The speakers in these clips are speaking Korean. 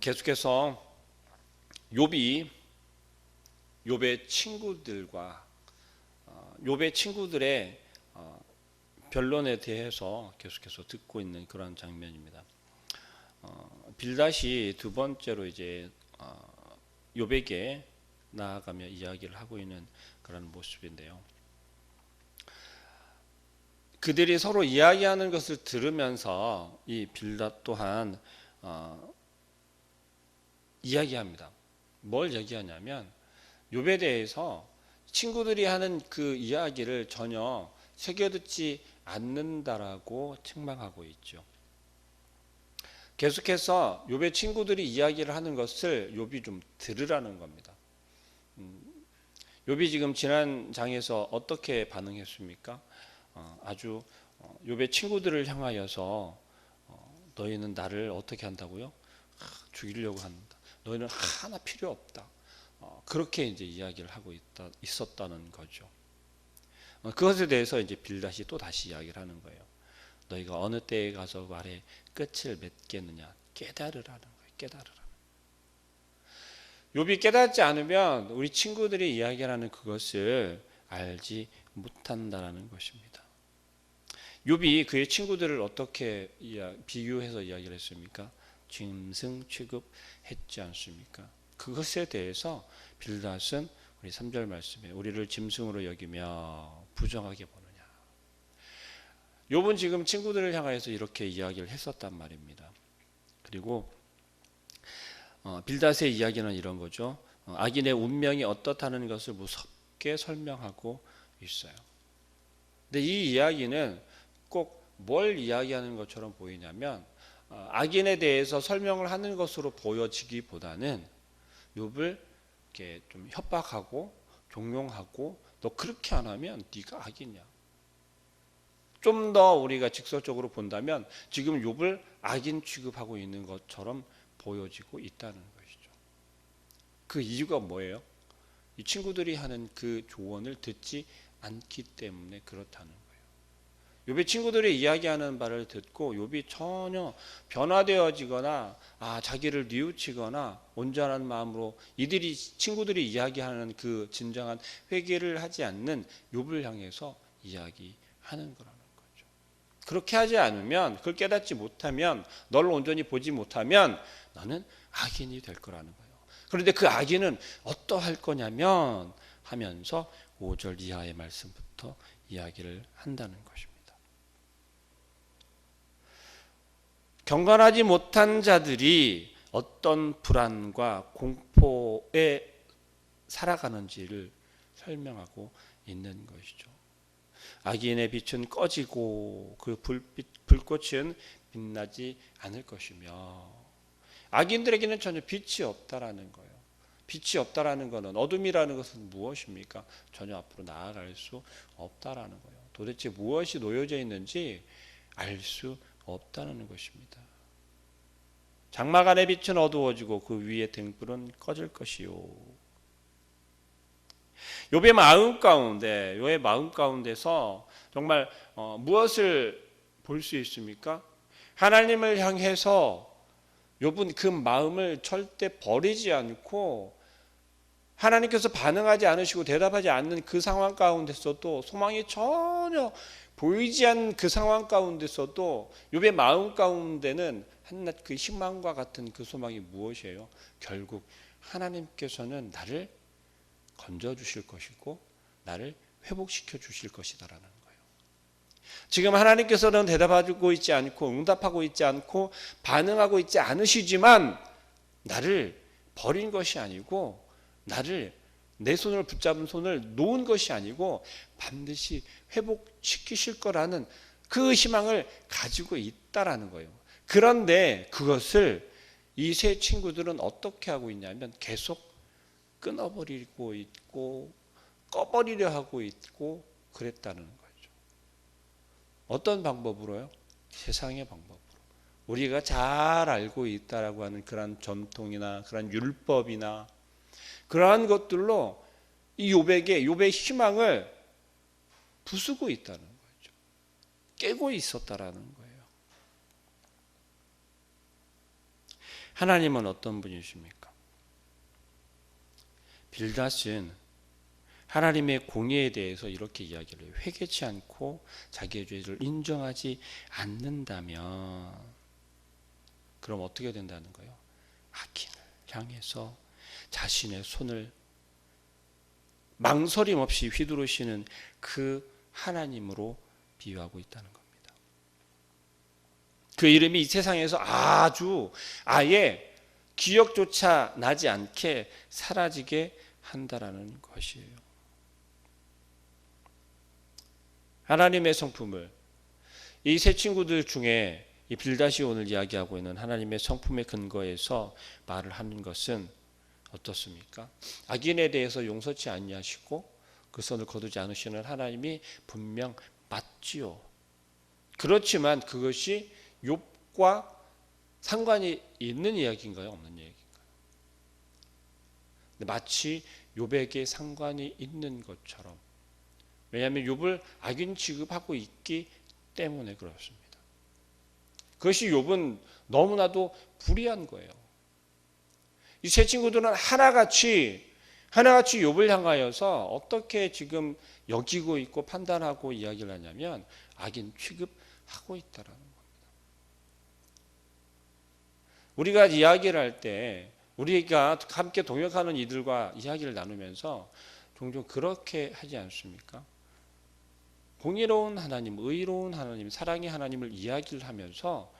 계속해서 욥의 친구들과 욥의 친구들의 변론에 대해서 계속해서 듣고 있는 그런 장면입니다. 빌닷이 두 번째로 이제 욥에게 나아가며 이야기를 하고 있는 그런 모습인데요. 그들이 서로 이야기하는 것을 들으면서 이 빌닷 또한 이야기합니다. 뭘 얘기하냐면 욥에 대해서 친구들이 하는 그 이야기를 전혀 새겨듣지 않는다라고 책망하고 있죠. 계속해서 욥의 친구들이 이야기를 하는 것을 욥이 좀 들으라는 겁니다. 욥이 지금 지난 장에서 어떻게 반응했습니까? 아주 욥의 친구들을 향하여서 너희는 나를 어떻게 한다고요? 죽이려고 한다. 너희는 하나 필요 없다. 그렇게 이제 이야기를 하고 있었다는 거죠. 그것에 대해서 이제 빌닷이 또 다시 이야기를 하는 거예요. 너희가 어느 때에 가서 말의 끝을 맺겠느냐? 깨달으라는 거예요. 깨달으라. 욥이 깨닫지 않으면 우리 친구들이 이야기하는 그것을 알지 못한다라는 것입니다. 욥이 그의 친구들을 어떻게 비유해서 이야기를 했습니까? 짐승 취급했지 않습니까? 그것에 대해서 빌닷은 우리 3절 말씀에 우리를 짐승으로 여기며 부정하게 보느냐. 욥은 지금 친구들을 향해서 이렇게 이야기를 했었단 말입니다. 그리고 빌닷의 이야기는 이런 거죠. 악인의 운명이 어떻다는 것을 무섭게 설명하고 있어요. 근데 이 이야기는 꼭 뭘 이야기하는 것처럼 보이냐면 악인에 대해서 설명을 하는 것으로 보여지기보다는 욥을 이렇게 좀 협박하고 종용하고 너 그렇게 안 하면 네가 악이냐. 좀 더 우리가 직설적으로 본다면 지금 욥을 악인 취급하고 있는 것처럼 보여지고 있다는 것이죠. 그 이유가 뭐예요? 이 친구들이 하는 그 조언을 듣지 않기 때문에 그렇다는 거예요. 욥의 친구들이 이야기하는 바를 듣고 욥이 전혀 변화되어지거나 자기를 뉘우치거나 온전한 마음으로 친구들이 이야기하는 그 진정한 회개를 하지 않는 욥을 향해서 이야기하는 거라는 거죠. 그렇게 하지 않으면, 그걸 깨닫지 못하면, 널 온전히 보지 못하면 너는 악인이 될 거라는 거예요. 그런데 그 악인은 어떠할 거냐면 하면서 5절 이하의 말씀부터 이야기를 한다는 것입니다. 경건하지 못한 자들이 어떤 불안과 공포에 살아가는지를 설명하고 있는 것이죠. 악인의 빛은 꺼지고 그 불꽃은 빛나지 않을 것이며 악인들에게는 전혀 빛이 없다라는 거예요. 빛이 없다라는 것은 어둠이라는 것은 무엇입니까? 전혀 앞으로 나아갈 수 없다라는 거예요. 도대체 무엇이 놓여져 있는지 알 수 없다는 것입니다. 장막 안의 빛은 어두워지고 그 위에 등불은 꺼질 것이요. 욥의 마음 가운데서 정말 무엇을 볼 수 있습니까? 하나님을 향해서 욥은 그 마음을 절대 버리지 않고 하나님께서 반응하지 않으시고 대답하지 않는 그 상황 가운데서도 소망이 전혀 보이지 않는 그 상황 가운데서도 욥의 마음 가운데는 한낱 그 희망과 같은 그 소망이 무엇이에요? 결국 하나님께서는 나를 건져주실 것이고 나를 회복시켜 주실 것이다라는 거예요. 지금 하나님께서는 대답하고 있지 않고 응답하고 있지 않고 반응하고 있지 않으시지만 나를 버린 것이 아니고 내 손을 붙잡은 손을 놓은 것이 아니고 반드시 회복시키실 거라는 그 희망을 가지고 있다라는 거예요. 그런데 그것을 이 세 친구들은 어떻게 하고 있냐면 계속 끊어버리고 있고 꺼버리려 하고 있고 그랬다는 거죠. 어떤 방법으로요? 세상의 방법으로. 우리가 잘 알고 있다라고 하는 그런 전통이나 그런 율법이나 그러한 것들로 이 욥의 희망을 부수고 있다는 거죠. 깨고 있었다라는 거예요. 하나님은 어떤 분이십니까? 빌닷은 하나님의 공의에 대해서 이렇게 이야기를 해요. 회개치 않고 자기의 죄를 인정하지 않는다면 그럼 어떻게 된다는 거예요? 악인을 향해서 자신의 손을 망설임 없이 휘두르시는 그 하나님으로 비유하고 있다는 겁니다. 그 이름이 이 세상에서 아예 기억조차 나지 않게 사라지게 한다라는 것이에요. 하나님의 성품을 이 세 친구들 중에 이 빌닷이 오늘 이야기하고 있는 하나님의 성품의 근거에서 말을 하는 것은 어떻습니까? 악인에 대해서 용서치 아니하시고 그 선을 거두지 않으시는 하나님이 분명 맞지요. 그렇지만 그것이 욥과 상관이 있는 이야기인가요? 없는 이야기인가요? 마치 욥에게 상관이 있는 것처럼, 왜냐하면 욥을 악인 취급하고 있기 때문에 그렇습니다. 그것이 욥은 너무나도 불의한 거예요. 이 세 친구들은 하나같이 욥을 향하여서 어떻게 지금 여기고 있고 판단하고 이야기를 하냐면 악인 취급하고 있다라는 겁니다. 우리가 이야기를 할 때 우리가 함께 동역하는 이들과 이야기를 나누면서 종종 그렇게 하지 않습니까? 공의로운 하나님, 의로운 하나님, 사랑의 하나님을 이야기를 하면서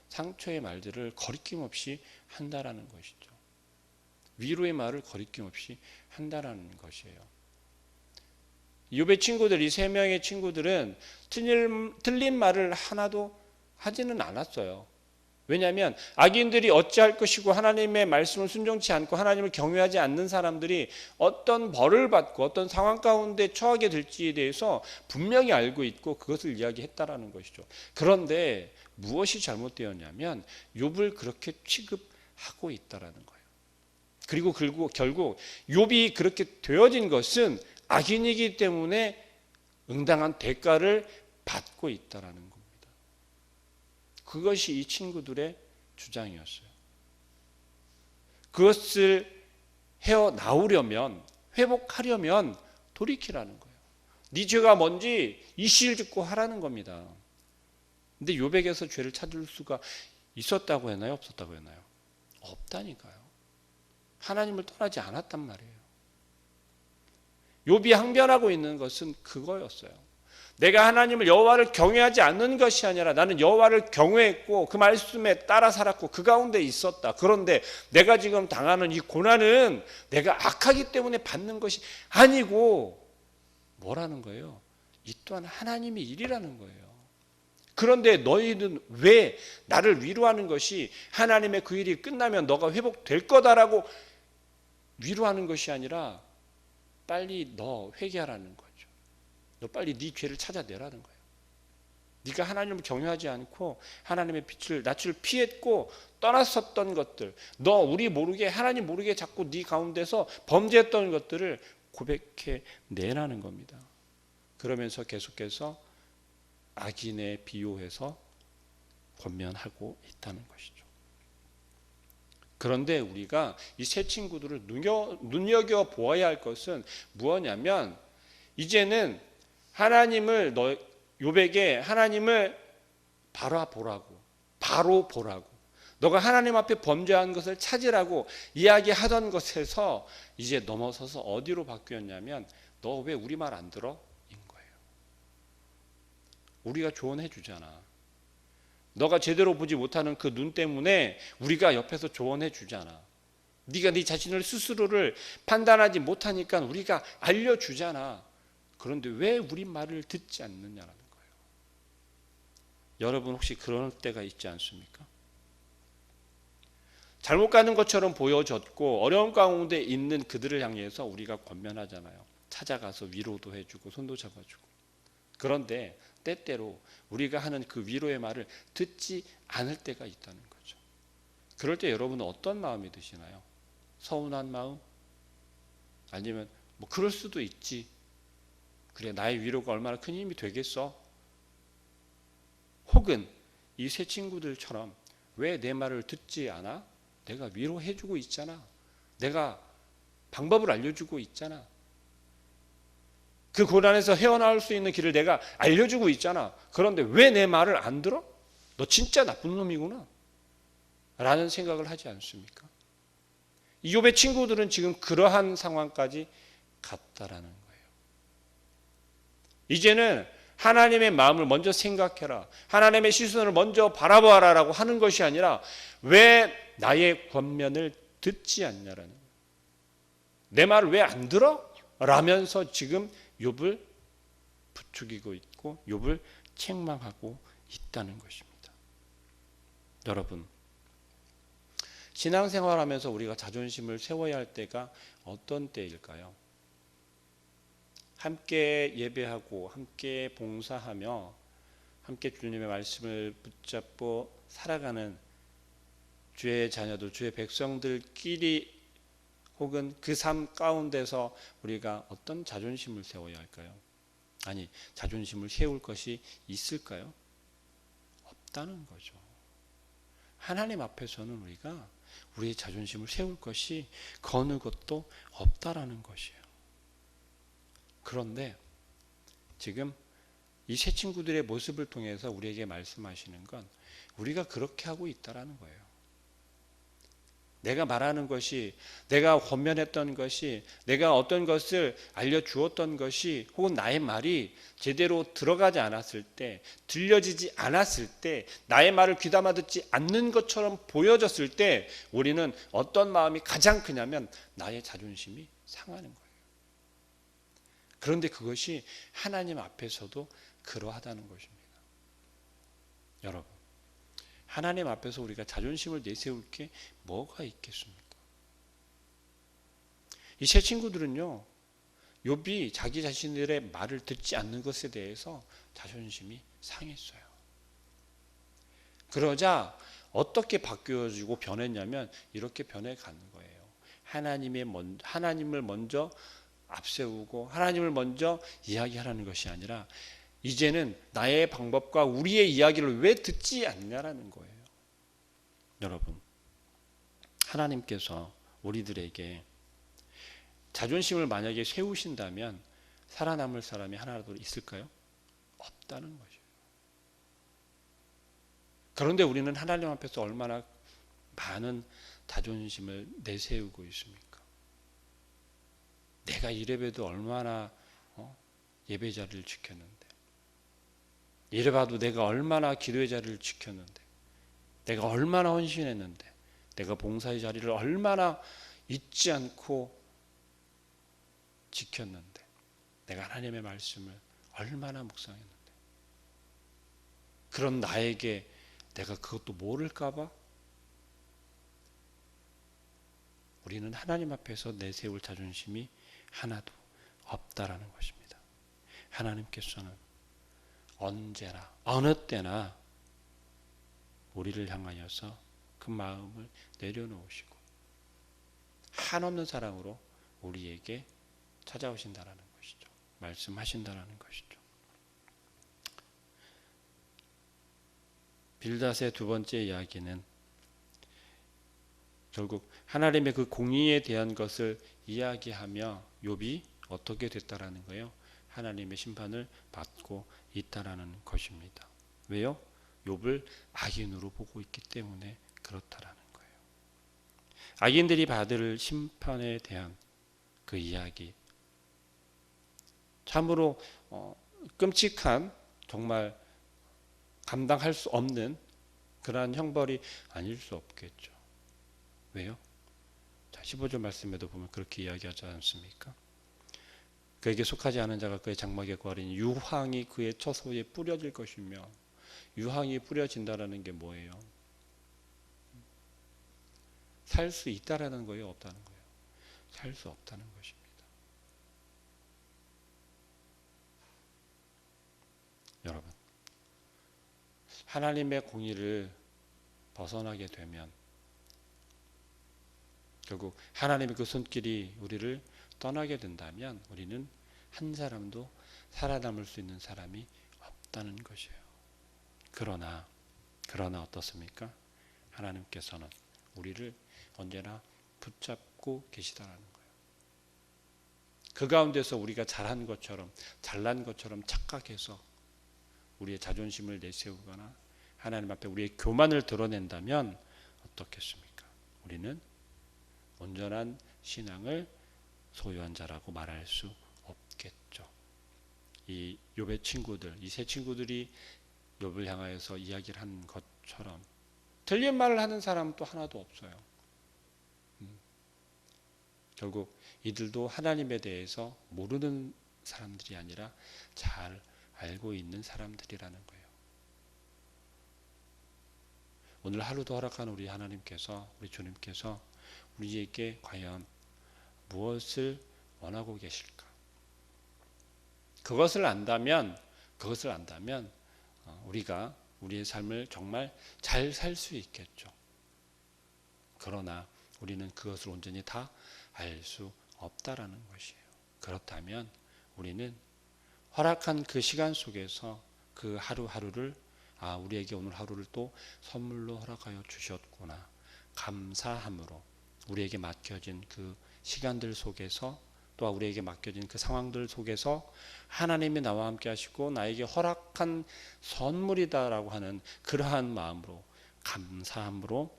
상처의 말들을 거리낌 없이 한다라는 것이죠. 위로의 말을 거리낌 없이 한다라는 것이에요. 욥의 친구들, 이 세 명의 친구들은 틀린 말을 하나도 하지는 않았어요. 왜냐하면 악인들이 어찌할 것이고 하나님의 말씀을 순종치 않고 하나님을 경외하지 않는 사람들이 어떤 벌을 받고 어떤 상황 가운데 처하게 될지에 대해서 분명히 알고 있고 그것을 이야기했다라는 것이죠. 그런데 무엇이 잘못되었냐면 욥을 그렇게 취급하고 있다라는 거예요. 그리고 결국 욥이 그렇게 되어진 것은 악인이기 때문에 응당한 대가를 받고 있다라는 겁니다. 그것이 이 친구들의 주장이었어요. 그것을 헤어나오려면, 회복하려면 돌이키라는 거예요. 네 죄가 뭔지 이실 듣고 하라는 겁니다. 근데 욥에게서 죄를 찾을 수가 있었다고 했나요? 없었다고 했나요? 없다니까요. 하나님을 떠나지 않았단 말이에요. 욥이 항변하고 있는 것은 그거였어요. 내가 하나님을 여호와를 경외하지 않는 것이 아니라 나는 여호와를 경외했고 그 말씀에 따라 살았고 그 가운데 있었다. 그런데 내가 지금 당하는 이 고난은 내가 악하기 때문에 받는 것이 아니고 뭐라는 거예요? 이 또한 하나님의 일이라는 거예요. 그런데 너희는 왜 나를 위로하는 것이 하나님의 그 일이 끝나면 너가 회복될 거다라고 위로하는 것이 아니라 빨리 너 회개하라는 거예요. 너 빨리 네 죄를 찾아내라는 거예요. 네가 하나님을 경외하지 않고 하나님의 낯을 피했고 떠났었던 것들, 너 우리 모르게 하나님 모르게 자꾸 네 가운데서 범죄했던 것들을 고백해 내라는 겁니다. 그러면서 계속해서 악인에 비유해서 권면하고 있다는 것이죠. 그런데 우리가 이 세 친구들을 눈여겨 보아야 할 것은 무엇냐면 이제는 하나님을 욥에게 하나님을 바로 보라고 너가 하나님 앞에 범죄한 것을 찾으라고 이야기하던 것에서 이제 넘어서서 어디로 바뀌었냐면 너 왜 우리 말 안 들어? 인 거예요. 우리가 조언해 주잖아. 너가 제대로 보지 못하는 그 눈 때문에 우리가 옆에서 조언해 주잖아. 네가 네 자신을 스스로를 판단하지 못하니까 우리가 알려주잖아. 그런데 왜 우리 말을 듣지 않느냐라는 거예요. 여러분 혹시 그런 때가 있지 않습니까? 잘못 가는 것처럼 보여졌고 어려운 가운데 있는 그들을 향해서 우리가 권면하잖아요. 찾아가서 위로도 해주고 손도 잡아주고. 그런데 때때로 우리가 하는 그 위로의 말을 듣지 않을 때가 있다는 거죠. 그럴 때 여러분은 어떤 마음이 드시나요? 서운한 마음? 아니면 뭐 그럴 수도 있지. 그래 나의 위로가 얼마나 큰 힘이 되겠어? 혹은 이 세 친구들처럼 왜 내 말을 듣지 않아? 내가 위로해주고 있잖아. 내가 방법을 알려주고 있잖아. 그 고난에서 헤어나올 수 있는 길을 내가 알려주고 있잖아. 그런데 왜 내 말을 안 들어? 너 진짜 나쁜 놈이구나 라는 생각을 하지 않습니까? 이욥의 친구들은 지금 그러한 상황까지 갔다라는 거예요. 이제는 하나님의 마음을 먼저 생각해라, 하나님의 시선을 먼저 바라보아라 라고 하는 것이 아니라 왜 나의 권면을 듣지 않냐라는 거예요. 내 말을 왜 안 들어? 라면서 지금 욥을 부추기고 있고 욥을 책망하고 있다는 것입니다. 여러분, 신앙생활하면서 우리가 자존심을 세워야 할 때가 어떤 때일까요? 함께 예배하고 함께 봉사하며 함께 주님의 말씀을 붙잡고 살아가는 주의 자녀들, 주의 백성들끼리 혹은 그 삶 가운데서 우리가 어떤 자존심을 세워야 할까요? 아니, 자존심을 세울 것이 있을까요? 없다는 거죠. 하나님 앞에서는 우리가 우리의 자존심을 세울 것이 그 어느 것도 없다라는 것이에요. 그런데 지금 이 세 친구들의 모습을 통해서 우리에게 말씀하시는 건 우리가 그렇게 하고 있다라는 거예요. 내가 말하는 것이, 내가 권면했던 것이, 내가 어떤 것을 알려주었던 것이 혹은 나의 말이 제대로 들어가지 않았을 때, 들려지지 않았을 때, 나의 말을 귀담아 듣지 않는 것처럼 보여졌을 때 우리는 어떤 마음이 가장 크냐면 나의 자존심이 상하는 거예요. 그런데 그것이 하나님 앞에서도 그러하다는 것입니다. 여러분, 하나님 앞에서 우리가 자존심을 내세울 게 뭐가 있겠습니까? 이 세 친구들은요, 욥이 자기 자신들의 말을 듣지 않는 것에 대해서 자존심이 상했어요. 그러자 어떻게 바뀌어지고 변했냐면 이렇게 변해가는 거예요. 하나님을 먼저 앞세우고 하나님을 먼저 이야기하라는 것이 아니라 이제는 나의 방법과 우리의 이야기를 왜 듣지 않냐라는 거예요. 여러분, 하나님께서 우리들에게 자존심을 만약에 세우신다면 살아남을 사람이 하나라도 있을까요? 없다는 것이에요. 그런데 우리는 하나님 앞에서 얼마나 많은 자존심을 내세우고 있습니까? 내가 이래봬도 얼마나 예배 자리를 지켰는데, 이래봐도 내가 얼마나 기도의 자리를 지켰는데, 내가 얼마나 헌신했는데, 내가 봉사의 자리를 얼마나 잊지 않고 지켰는데, 내가 하나님의 말씀을 얼마나 묵상했는데, 그런 나에게 내가 그것도 모를까봐 우리는 하나님 앞에서 내세울 자존심이 하나도 없다라는 것입니다. 하나님께서는 언제나 어느 때나 우리를 향하여서 그 마음을 내려놓으시고 한없는 사랑으로 우리에게 찾아오신다라는 것이죠. 말씀하신다라는 것이죠. 빌닷의 두 번째 이야기는 결국 하나님의 그 공의에 대한 것을 이야기하며 욥이 어떻게 됐다라는 거예요. 하나님의 심판을 받고 있다라는 것입니다. 왜요? 욥을 악인으로 보고 있기 때문에 그렇다라는 거예요. 악인들이 받을 심판에 대한 그 이야기, 참으로 끔찍한, 정말 감당할 수 없는 그러한 형벌이 아닐 수 없겠죠. 왜요? 자, 15절 말씀에도 보면 그렇게 이야기하지 않습니까? 그에게 속하지 않은 자가 그의 장막에 거하리니 유황이 그의 처소에 뿌려질 것이며, 유황이 뿌려진다라는 게 뭐예요? 살 수 있다라는 거예요, 없다는 거예요? 살 수 없다는 것입니다. 여러분, 하나님의 공의를 벗어나게 되면 결국 하나님의 그 손길이 우리를 떠나게 된다면 우리는 한 사람도 살아남을 수 있는 사람이 없다는 것이에요. 그러나 어떻습니까? 하나님께서는 우리를 언제나 붙잡고 계시다라는 거예요. 그 가운데서 우리가 잘한 것처럼 잘난 것처럼 착각해서 우리의 자존심을 내세우거나 하나님 앞에 우리의 교만을 드러낸다면 어떻겠습니까? 우리는 온전한 신앙을 소유한 자라고 말할 수 없겠죠. 이 욥의 친구들, 이 세 친구들이 욥을 향하여서 이야기를 한 것처럼 틀린 말을 하는 사람은 또 하나도 없어요. 결국 이들도 하나님에 대해서 모르는 사람들이 아니라 잘 알고 있는 사람들이라는 거예요. 오늘 하루도 허락한 우리 하나님께서, 우리 주님께서 우리에게 과연 무엇을 원하고 계실까? 그것을 안다면 우리가 우리의 삶을 정말 잘 살 수 있겠죠. 그러나 우리는 그것을 온전히 다 알 수 없다라는 것이에요. 그렇다면 우리는 허락한 그 시간 속에서 그 하루하루를 우리에게 오늘 하루를 또 선물로 허락하여 주셨구나. 감사함으로 우리에게 맡겨진 그 시간들 속에서 또 우리에게 맡겨진 그 상황들 속에서 하나님이 나와 함께 하시고 나에게 허락한 선물이다라고 하는 그러한 마음으로 감사함으로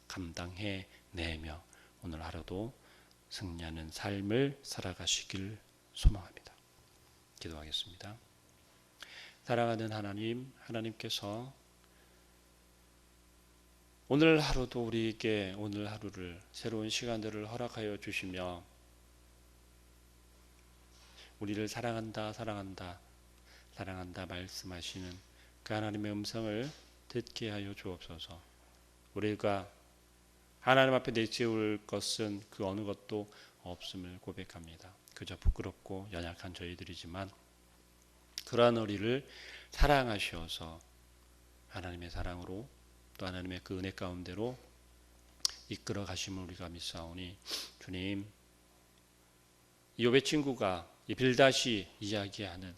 감당해내며 오늘 하루도 승리하는 삶을 살아가시길 소망합니다. 기도하겠습니다. 사랑하는 하나님, 하나님께서 오늘 하루도 우리에게 오늘 하루를 새로운 시간들을 허락하여 주시며 우리를 사랑한다 말씀하시는 그 하나님의 음성을 듣게 하여 주옵소서. 우리가 하나님 앞에 내세울 것은 그 어느 것도 없음을 고백합니다. 그저 부끄럽고 연약한 저희들이지만 그러한 우리를 사랑하셔서 하나님의 사랑으로 또 하나님의 그 은혜 가운데로 이끌어 가심을 우리가 믿사오니 주님, 욥의 친구가 이 빌닷이 이야기하는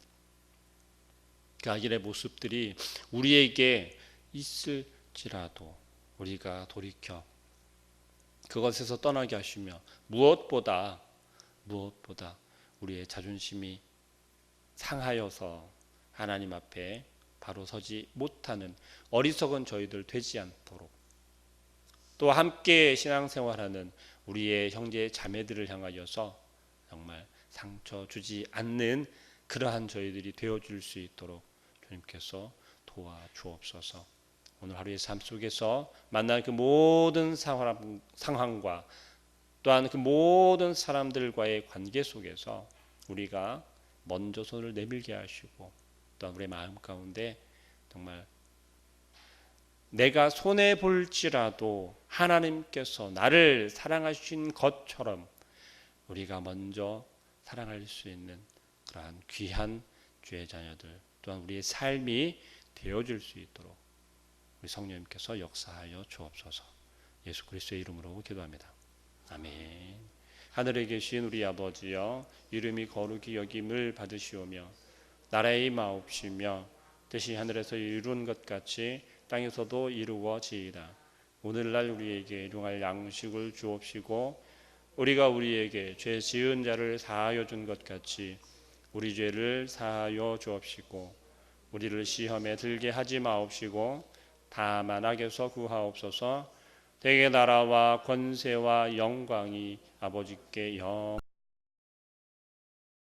그 악인의 모습들이 우리에게 있을지라도 우리가 돌이켜 그것에서 떠나게 하시며 무엇보다 우리의 자존심이 상하여서 하나님 앞에 바로 서지 못하는 어리석은 저희들 되지 않도록 또 함께 신앙생활하는 우리의 형제 자매들을 향하여서 정말 상처 주지 않는 그러한 저희들이 되어줄 수 있도록 주님께서 도와주옵소서. 오늘 하루의 삶 속에서 만난 그 모든 상황과 또한 그 모든 사람들과의 관계 속에서 우리가 먼저 손을 내밀게 하시고 또한 우리의 마음 가운데 정말 내가 손해볼지라도 하나님께서 나를 사랑하신 것처럼 우리가 먼저 사랑할 수 있는 그러한 귀한 주의 자녀들 또한 우리의 삶이 되어줄 수 있도록 우리 성령님께서 역사하여 주옵소서. 예수 그리스도의 이름으로 기도합니다. 아멘. 하늘에 계신 우리 아버지여, 이름이 거룩히 여김을 받으시오며 나라의 마옵시며 뜻이 하늘에서 이룬 것 같이 땅에서도 이루어지이다. 오늘날 우리에게 일용할 양식을 주옵시고 우리가 우리에게 죄 지은 자를 사하여 준 것 같이 우리 죄를 사하여 주옵시고 우리를 시험에 들게 하지 마옵시고 다만 악에서 구하옵소서. 대개 나라와 권세와 영광이 아버지께